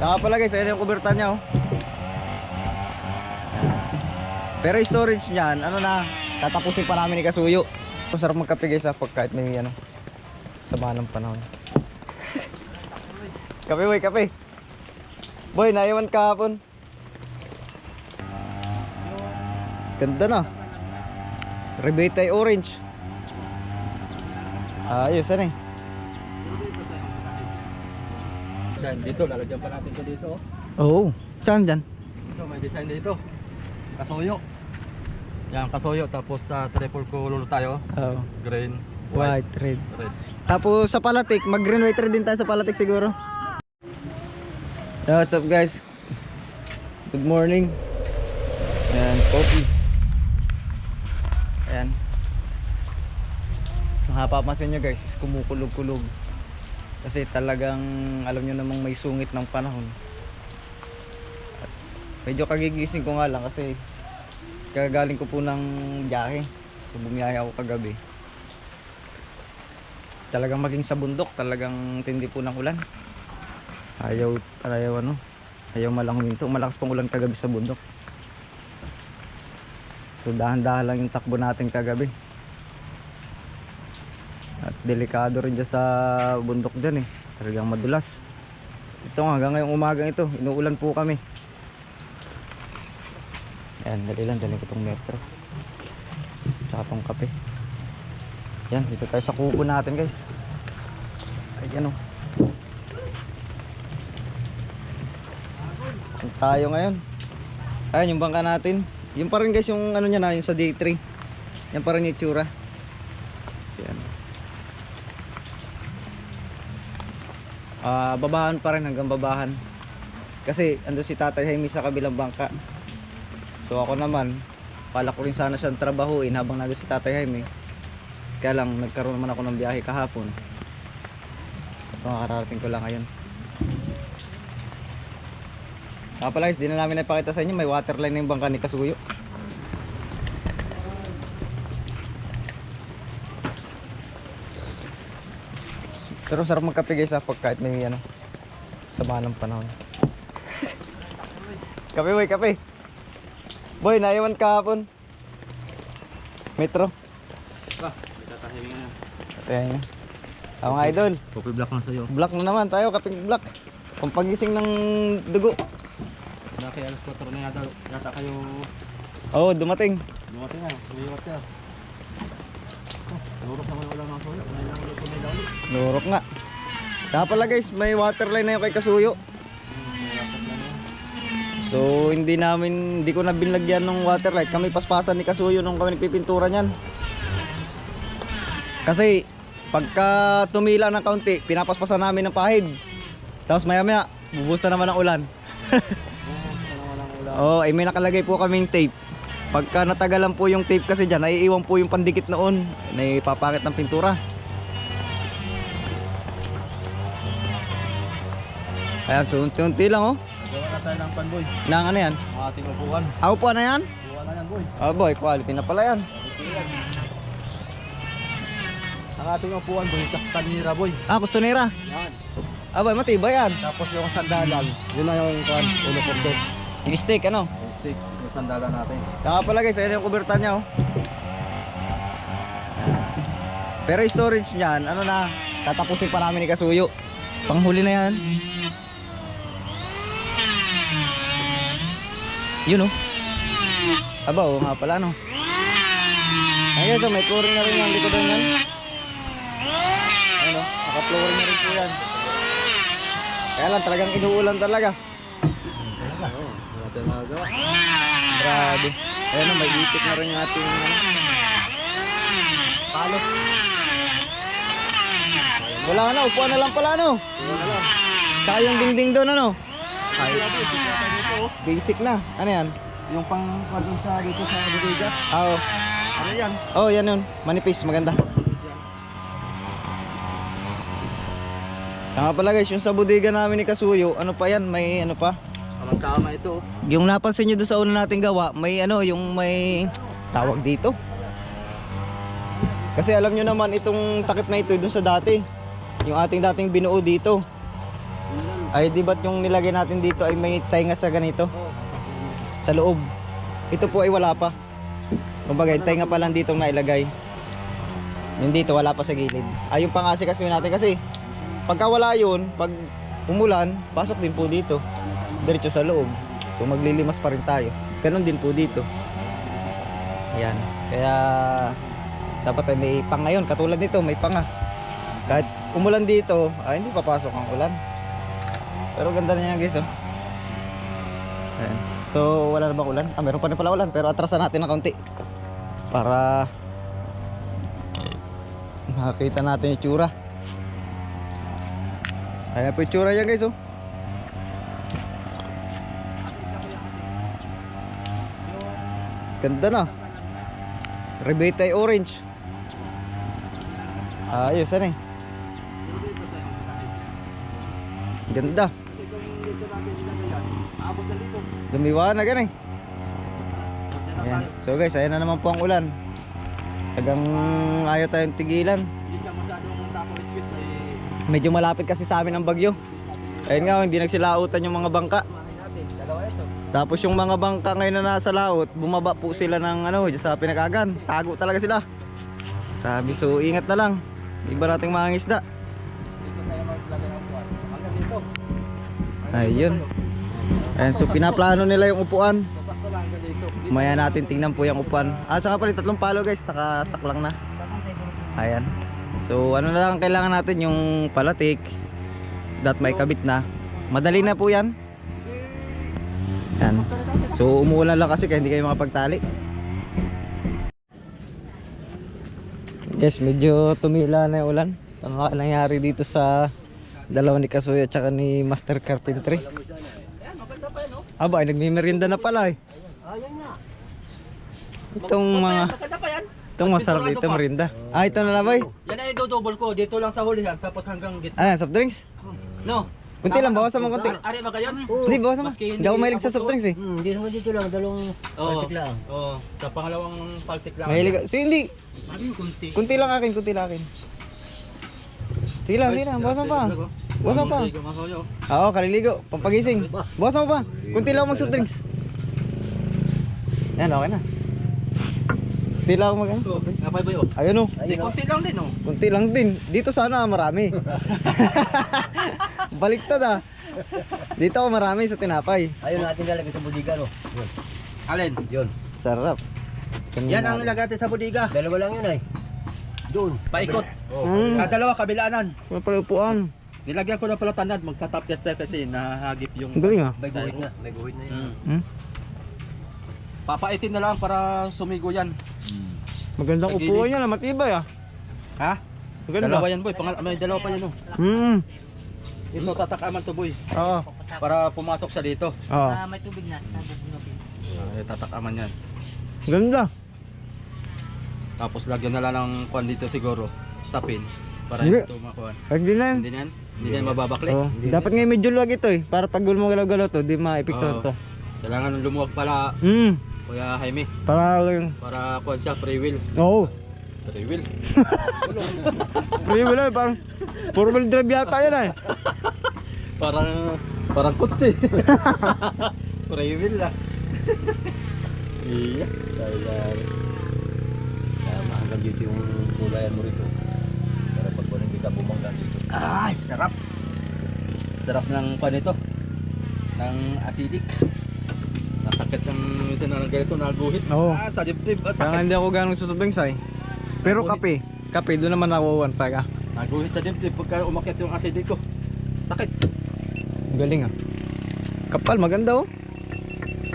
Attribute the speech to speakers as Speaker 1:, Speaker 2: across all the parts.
Speaker 1: Saka pala guys, ayun yung kuberta niya oh. Pero yung storage niyan, ano na, tatapusin pa namin ni Kasuyo. Masarap magkape guys ha, pag kahit may ano, sama ng panahon. Kape boy, kape. Boy, naiwan kahapon. Ganda na. Rebate orange. Ayos ano eh.
Speaker 2: Dito, lalagyan pa natin ito dito.
Speaker 1: Oo, saan dyan?
Speaker 2: Ito, may design dito. Kasuyo. Yan, kasuyo. Tapos sa triple color tayo.
Speaker 1: Oo.
Speaker 2: Green,
Speaker 1: White, red.
Speaker 2: red.
Speaker 1: Tapos sa palatik, mag green white red din tayo sa palatik siguro. What's up guys? Good morning. Ayan, coffee. Ayan. Ang hapapansin nyo guys is kumukulog-kulog. Kasi talagang alam nyo namang may sungit ng panahon. At medyo kagigising ko nga lang kasi kagaling ko po ng biyahe. So bumiyahe ako kagabi. Talagang maging sa bundok, talagang tindi po ng ulan. Ayaw malang huminto. Malakas pang ulan kagabi sa bundok. So dahan-dahan lang yung takbo natin kagabi. At delikado rin dyan sa bundok dyan eh. Talagang madulas. Ito nga, hanggang ngayong umagang ito, inuulan po kami. Ayan, dali ko itong metro. Tsaka itong kape. Yan, dito tayo sa kubo natin guys. Ayan o. Tayo ngayon. Ayan yung bangka natin. Yung pa rin guys yung ano niya na, yung sa day 3. Yan pa rin yung itsura. Yan. Babahan pa rin, hanggang babahan. Kasi ando si Tatay Jaime sa kabilang bangka. So ako naman, pala ko rin sana siyang trabahuin habang nandun si Tatay Jaime. Kaya lang nagkaroon naman ako ng biyahe kahapon. So makakarating ko lang ngayon. Pala guys, di na namin napakita sa inyo, may waterline na yung bangka ni Kasuyo. Pero sarap magkape guys ha, pag kahit may ano, sama ng panahon. Kape boy, kape. Boy, naiwan kahapon. Metro.
Speaker 2: Tatahimin na.
Speaker 1: Kaya nga. Ako nga idol.
Speaker 2: Coffee block na sa'yo.
Speaker 1: Black na naman tayo, kaping black. Pampagising ng dugo.
Speaker 2: Kaya alas 4 na yata kayo.
Speaker 1: Oo, dumating.
Speaker 2: Dumating na, sumiwat ka. Lurok naman wala mga suyo. Unay lang ulit, unay lang ulit.
Speaker 1: Lurok nga. Kaya pala guys, may waterline na yung kay Kasuyo. So hindi ko na binlagyan ng waterline. Kami paspasan ni Kasuyo nung kami nagpipintura niyan. Kasi pagka tumila ng kaunti, pinapaspasan namin ng pahid. Tapos maya maya, bubusta naman ang ulan. Oh, may nakalagay po kaming tape. Pagka natagalan po yung tape kasi dyan, naiiwan po yung pandikit noon. Naipapakit ng pintura. Ayan, so unti-unti lang oh.
Speaker 2: Gawa na tayo ng panboy.
Speaker 1: Nang ano yan?
Speaker 2: Ang ating upuan.
Speaker 1: Upuan na yan?
Speaker 2: Upuan na yan boy.
Speaker 1: Oh boy, quality na pala yan.
Speaker 2: Ang ating upuan boy, kastanira boy.
Speaker 1: Kustonera.
Speaker 2: Yan.
Speaker 1: Boy, matibay yan.
Speaker 2: Tapos yung sandalan, yun na yung kuhan, ulo kordon.
Speaker 1: Yung stick ano?
Speaker 2: Yung stick, yung sandalan natin.
Speaker 1: Saka pala guys, ayun yung kuberta niya oh. Pero yung storage niyan, ano na, tatapusin pa namin ni Kasuyo. Panghuli na yan. Yun oh. Aba oh, nga pala no. Ayun guys, may flooring na rin yung likodan yan. Ayun oh, naka-flooring na rin po yan. Kaya lang talagang inuulan talaga.
Speaker 2: Natin magawa.
Speaker 1: Grabe. Ayun oh, may ipit na rin yung ating palo. Wala na, upuan na lang pala no.
Speaker 2: Tingnan na lang.
Speaker 1: Saka yung dingding doon ano.
Speaker 2: Ay, dito.
Speaker 1: Basic na. Ano yan?
Speaker 2: Yung pang dito sa bodega.
Speaker 1: Oo.
Speaker 2: Ano yan?
Speaker 1: Oh, yan yun. Manipis, maganda. Tanga pala guys, yung sa bodega namin ni Kasuyo, ano pa yan? May ano pa?
Speaker 2: Kamag-kama ito.
Speaker 1: Yung napansin nyo doon sa una nating gawa, may ano, yung may tawag dito. Kasi alam nyo naman itong takip na ito doon sa dati. Yung ating dating binuo dito. Ay, di ba't yung nilagay natin dito ay may tainga sa ganito? Sa loob. Ito po ay wala pa. Kumbaga, yung tainga pa lang dito nailagay. Yung dito, wala pa sa gilid. Ay, yung pang-asikaso natin kasi pagka wala yun, pag umulan, pasok din po dito. Diretso sa loob. So, maglilimas pa rin tayo. Ganon din po dito. Ayan. Kaya, dapat ay may panga yun. Katulad nito, may panga. Kahit umulan dito, ay hindi papasok ang ulan. Pero ganda na yan guys, oh. Ayan. So wala na bang ulan? Ah, meron pa rin pala ulan, pero atrasan natin ng kaunti para makakita natin yung tsura. Ayan po yung tsura yan guys, oh. Ganda na. Rebate ay orange. Ayos, ano eh. Ganda. Lumiwanag yan eh. Ayan. So guys, ayan na naman po ang ulan. Tagang ayaw tayong tigilan.
Speaker 2: Hindi siya masyadong tapo space ay
Speaker 1: Medyo malapit kasi sa amin ang bagyo. Ayun nga, hindi nagsilautan yung mga bangka.
Speaker 2: dalawa ito.
Speaker 1: Tapos yung mga bangka ngayon na nasa laot, bumaba po sila ng sa Pinakagan. Tago talaga sila. Sabi, so ingat na lang. Iba nating mga isda.
Speaker 2: Dito tayo maglagay ng upuan. Hanggang dito.
Speaker 1: Ayun. Ayan, so pinaplano nila yung upuan.
Speaker 2: Sasakto lang hanggang dito.
Speaker 1: Maya natin tingnan po yung upuan. Saka pala 3 palo guys, nakasak lang na. Ayan. So ano na lang ang kailangan natin, yung palatik. Dat may kabit na. Madali na po yan. Ayan. So umuulan lang kasi kaya hindi kayo makapagtali. Guys, medyo tumila na yung ulan. Ano nga nangyari dito sa dalawa ni Kasuya at saka ni Master Carpentry. Aba, ay nagmimerienda na pala eh. Itong mga itong masarap dito merienda. Ah, ito na labay.
Speaker 2: Yan ay do-double ko. Dito lang sa hulihan tapos hanggang gitna.
Speaker 1: Ano, soft drinks?
Speaker 2: No.
Speaker 1: Kunti lang, bawasan mo kunti.
Speaker 2: Ari ba kayo?
Speaker 1: Hindi, bawasan mo.
Speaker 2: Maski
Speaker 1: Hindi ako mahilig sa soft drinks eh.
Speaker 3: Hindi naman dito lang, dalawang paltik lang.
Speaker 2: Oo. Sa pangalawang paltik lang.
Speaker 1: Mahilig. So hindi.
Speaker 2: Sabi yung kunti.
Speaker 1: Kunti lang akin, kunti lang akin. Sige lang, bawasan pa. Bawasan pa. Oo, kaliligo, pampagising. Bawasan mo pa. Kunti lang mag soft drinks. Yan, okay na. Kunti lang mag ano.
Speaker 2: Napay ba yun?
Speaker 1: Ayun o.
Speaker 2: Hindi, kunti lang din oh.
Speaker 1: Kunti lang din. Dito sana marami. Baliktad ah. Dito ako marami sa tinapay.
Speaker 3: Ayun natin lalagay sa budiga, no? Yun.
Speaker 2: Alin?
Speaker 3: Yun.
Speaker 1: Sarap.
Speaker 2: Yan ang ilagay natin sa bodega.
Speaker 3: Dalawa lang yun ay. Doon.
Speaker 2: Paikot.
Speaker 1: Mm.
Speaker 2: Dalawa kabilaanan.
Speaker 1: May palupuan.
Speaker 2: Nilagyan ko na pala tanad, magtatapyas tayo kasi nahagip yung...
Speaker 1: Ang galing ah.
Speaker 3: May guhit na. May guhit na yun.
Speaker 1: Hmm?
Speaker 2: Papaitin na lang para sumigo yan.
Speaker 1: Magandang
Speaker 2: Sa gilid.
Speaker 1: upuan yan ah. Matibay ah.
Speaker 2: Ha?
Speaker 1: Maganda.
Speaker 2: Dalawa yan boy, may dalawa pa yun oh. Ito tatakaman to boy,
Speaker 1: Oo.
Speaker 2: para pumasok siya dito.
Speaker 1: Oo.
Speaker 3: May tubig na.
Speaker 2: Tatakaman yan.
Speaker 1: Ganda.
Speaker 2: Tapos lagyan na lang ng kwan dito siguro, sa pin. Para
Speaker 1: Hindi.
Speaker 2: ito makuha.
Speaker 1: Hindi na yan.
Speaker 2: Hindi na yan? Hindi na yan mababakli?
Speaker 1: Oo. Dapat ngayon medyo luwag ito eh. Para pag gumagalaw-galaw to, di ma-epekto
Speaker 2: Oo.
Speaker 1: to.
Speaker 2: Kailangan lumuwag pala, Kuya Jaime. Para kwan siya, free will.
Speaker 1: Oo.
Speaker 2: Free will.
Speaker 1: Kaya wala eh. Parang 4-wheel drive yata yan eh.
Speaker 2: Parang kutsi. Free will lah. Iya.
Speaker 3: Tama, hanggang dito yung kulayan mo rito. Para pag wala hindi ka bumangga dito.
Speaker 2: Ay, sarap. Sarap ng pan ito. Ng acidic. Nasakit ng minsan na ganito, naguhit.
Speaker 1: Oo.
Speaker 2: Sa dibdib,
Speaker 1: Kaya
Speaker 2: sakit.
Speaker 1: hindi ako ganong susubing say. Pero kape. Kape, doon naman ako 1 pack ah.
Speaker 2: Naguhit sa dibdib pagka umakyat yung acidic ko. Sakit.
Speaker 1: Galing ah. Kapal, maganda oh.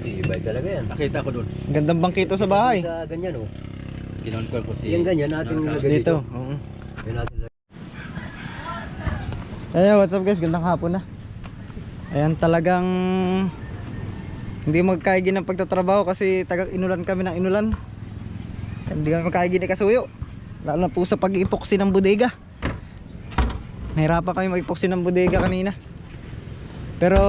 Speaker 3: Ibay talaga yan.
Speaker 2: Nakita ko doon.
Speaker 1: Gandang bangkito sa bahay.
Speaker 3: Sa ganyan, oh.
Speaker 2: Kinunkol ko si...
Speaker 3: Yung ganyan natin
Speaker 2: Nasa-
Speaker 3: lagay
Speaker 1: Dito.
Speaker 3: dito.
Speaker 1: Oo.
Speaker 3: Yan natin lagay.
Speaker 1: Ayan, what's up guys? Gandang hapon na. Ayan, talagang hindi magkaigi ng pagtatrabaho kasi tagang inulan kami ng inulan. Hindi kami magkaigi ni Kasuyo. Lalo na po sa pag-ipoksi ng bodega. Nahirapan kami mag-ipoksi ng bodega kanina. Pero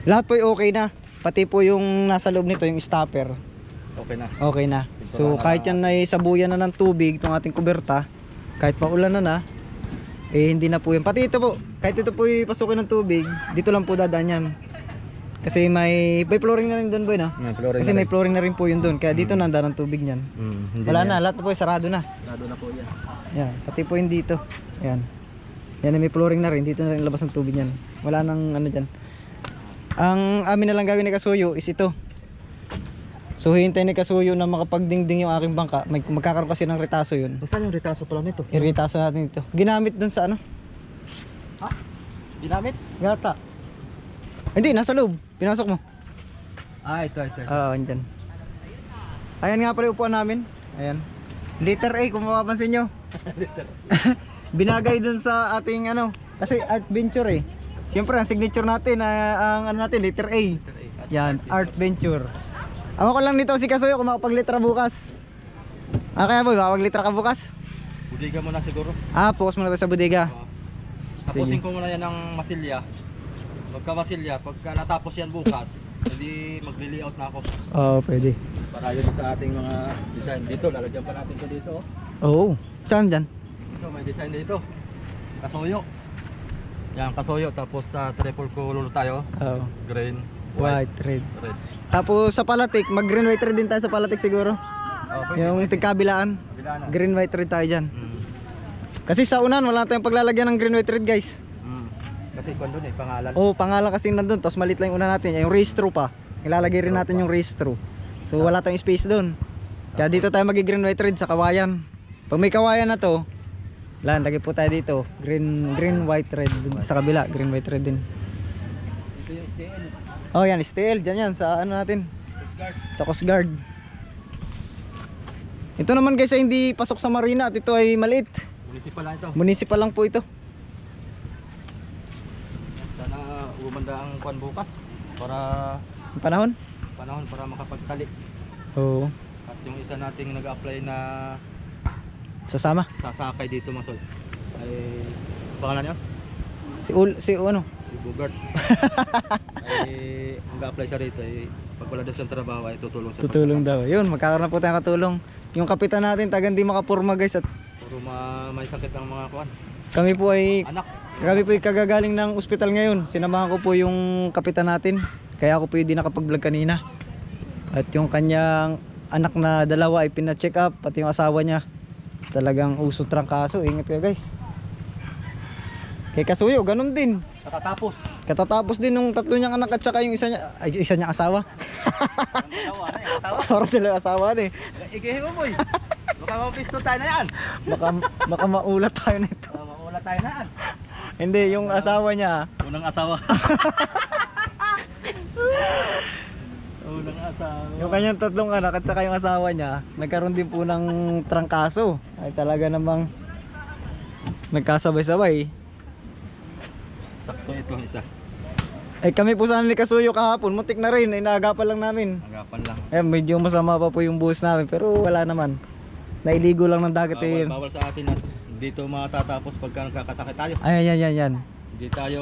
Speaker 1: lahat po ay okay na. Pati po yung nasa loob nito, yung stopper,
Speaker 2: Okay na.
Speaker 1: okay na. So kahit yan ay sabuyan na ng tubig itong ating kuberta, kahit paulan na, eh hindi na po yan. Pati ito po, kahit ito po pasukin ng tubig, dito lang po dadaan yan. Kasi may flooring na rin doon boy, no? Kasi may flooring na rin po yun doon. Kaya dito nandaan ang tubig niyan. Wala na, lahat po sarado na.
Speaker 2: Sarado na po yan.
Speaker 1: Yan, pati po yung dito. Yan. Yan, may flooring na rin. Dito na rin labas ng tubig niyan. Wala nang ano dyan. Ang amin na lang gawin ni Kasuyo is ito. So hihintay ni Kasuyo na makapagdingding yung aking bangka. Magkakaroon kasi ng retaso yun.
Speaker 2: Saan yung retaso pala nito?
Speaker 1: Yung retaso natin ito. Ginamit dun sa ano?
Speaker 2: Ha? Ginamit?
Speaker 1: Gata. Hindi, nasa loob. Pinasok mo.
Speaker 2: Ito.
Speaker 1: Oo, andyan. Ayan nga pala yung upuan namin. Ayan. Letter A kung mapapansin nyo. Binagay dun sa ating ano. Kasi art venture eh. Siyempre ang signature natin, ang ano natin, letter A. Yan, art venture. Ama ko lang nito si Kasuyo kung makapaglitra bukas. Kaya boy, makapaglitra ka bukas?
Speaker 2: Budiga mo na siguro.
Speaker 1: Focus muna tayo sa bodega.
Speaker 2: Tapusin ko muna yan ng masilya. Pagka masilya, pagka natapos yan bukas, hindi magli-layout na ako.
Speaker 1: Oo, pwede.
Speaker 2: Para yun sa ating mga design. Dito, lalagyan pa natin ito dito.
Speaker 1: Oo. Saan dyan?
Speaker 2: Ito, may design dito. Kasuyo. Yan, kasuyo. Tapos sa triple color tayo.
Speaker 1: Oo.
Speaker 2: Green,
Speaker 1: White, red.
Speaker 2: red.
Speaker 1: Tapos sa palatik, mag green white red din tayo sa palatik siguro. Yung tigkabilaan.
Speaker 2: Bila na.
Speaker 1: Green white red tayo dyan.
Speaker 2: Mm.
Speaker 1: Kasi sa unan wala tayong paglalagyan ng green white red guys.
Speaker 2: Mm. Kasi kung doon pangalan.
Speaker 1: Oo, pangalan kasi nandun. Tapos malit lang yung una natin. Yung race through pa. Ilalagay rin natin yung race through. So wala tayong space doon. Kaya dito tayo green white red sa kawayan. Pag may kawayan na to, lagay po tayo dito. Green white red. Dun sa kabila, green white red din.
Speaker 2: Ito yung STL.
Speaker 1: Oh yan, STL. Dyan yan sa ano natin.
Speaker 2: Coast Guard.
Speaker 1: Sa Coast Guard. Ito naman guys ay hindi pasok sa marina at ito ay maliit.
Speaker 2: Municipal lang ito.
Speaker 1: Municipal lang po ito.
Speaker 2: Sana umanda ang kwan bukas. Para
Speaker 1: Ang panahon?
Speaker 2: para makapagtali.
Speaker 1: Oo.
Speaker 2: At yung isa nating nag-apply na
Speaker 1: Sasama.
Speaker 2: sasakay dito mga sol. Ay pangalan niya?
Speaker 1: Si ano?
Speaker 2: Si Bogart. Ay mag-apply siya rito ay pag wala daw siyang trabaho ay tutulong sa
Speaker 1: Tutulong daw. Yun, magkakaroon na po tayong katulong. Yung kapitan natin taga hindi makapurma guys at
Speaker 2: Puro may sakit ang mga kuan.
Speaker 1: kami po ay kagagaling ng ospital ngayon. Sinamahan ko po yung kapitan natin. Kaya ako po yung di nakapag-vlog kanina. At yung kanyang anak na dalawa ay pina-check up pati yung asawa niya. Talagang usot trangkaso. Ingat kayo guys. Kay Kasuyo, ganun din. Katatapos din nung tatlo niyang anak at saka yung isa niyang asawa. Parang dalawang asawa na eh.
Speaker 2: Igihin mo boy. Baka mapisto tayo na yan.
Speaker 1: Baka maulat tayo nito.
Speaker 2: Mawala tayo na yan.
Speaker 1: Hindi, yung asawa niya.
Speaker 2: Unang asawa. Unang asawa.
Speaker 1: Yung kanyang tatlong anak at saka yung asawa niya, nagkaroon din po ng trangkaso. Ay talaga namang nagkasabay-sabay.
Speaker 2: Sakto itong isa.
Speaker 1: Eh kami po sana ni Kasuyo kahapon, muntik na rin, ay naagapan lang namin.
Speaker 2: Agapan lang.
Speaker 1: Eh medyo masama pa po yung buhos namin, pero wala naman. Nailigo lang ng dagat eh.
Speaker 2: Bawal sa atin at dito matatapos pagka nagkakasakit tayo.
Speaker 1: Yan.
Speaker 2: Hindi tayo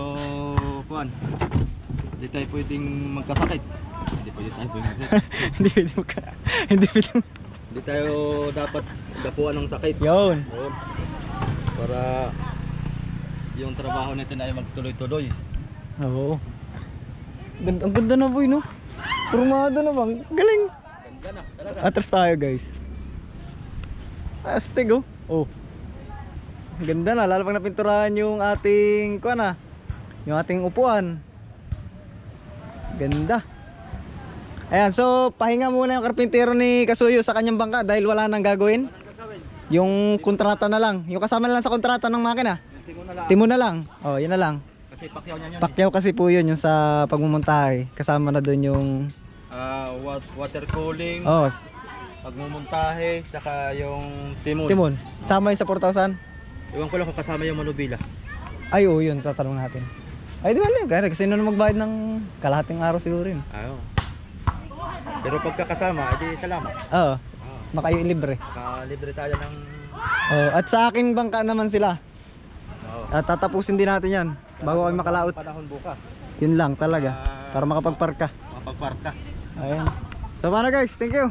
Speaker 2: kuan. Hindi tayo pwedeng magkasakit. Hindi tayo pwedeng. Hindi tayo dapat dapuan ng sakit.
Speaker 1: Yun.
Speaker 2: Yun. Para yung trabaho natin ay magtuloy-tuloy.
Speaker 1: Oo. Ang ganda na boy no. Formado na bang. Galing.
Speaker 2: Ganda na talaga.
Speaker 1: Atras tayo guys. Astig oh. Oh. Ang ganda na, lalo pag napinturahan yung ating yung ating upuan. Ganda. Ayan, so pahinga muna yung karpintero ni Kasuyo sa kanyang bangka dahil wala nang gagawin. Yung kontrata na lang. Yung kasama na lang sa kontrata ng makina. Timon na lang. Oh, yun na lang.
Speaker 2: Kasi pakyaw niya yun.
Speaker 1: Pakyaw kasi po yun yung sa pagmumontahe. Kasama na doon yung
Speaker 2: Water cooling,
Speaker 1: oh,
Speaker 2: pagmumontahe, saka yung timon.
Speaker 1: timon. Sama yung sa 4,000.
Speaker 2: Iwan ko lang kung kasama yung manubila.
Speaker 1: Ay, oo, yun. Tatanong natin. Ay, di ba lang. Kasi nung magbayad ng kalahating araw siguro rin.
Speaker 2: Ayo. Pero pagkakasama, edi salamat.
Speaker 1: Oo. Makayo libre.
Speaker 2: Libre tayo ng
Speaker 1: Oh, at sa aking bangka naman sila. At tatapusin din natin yan. Bago kami makalaot.
Speaker 2: panahon bukas.
Speaker 1: Yun lang talaga. Para makapagparka.
Speaker 2: Mapagparka.
Speaker 1: Ayan. So, paano guys? Thank you.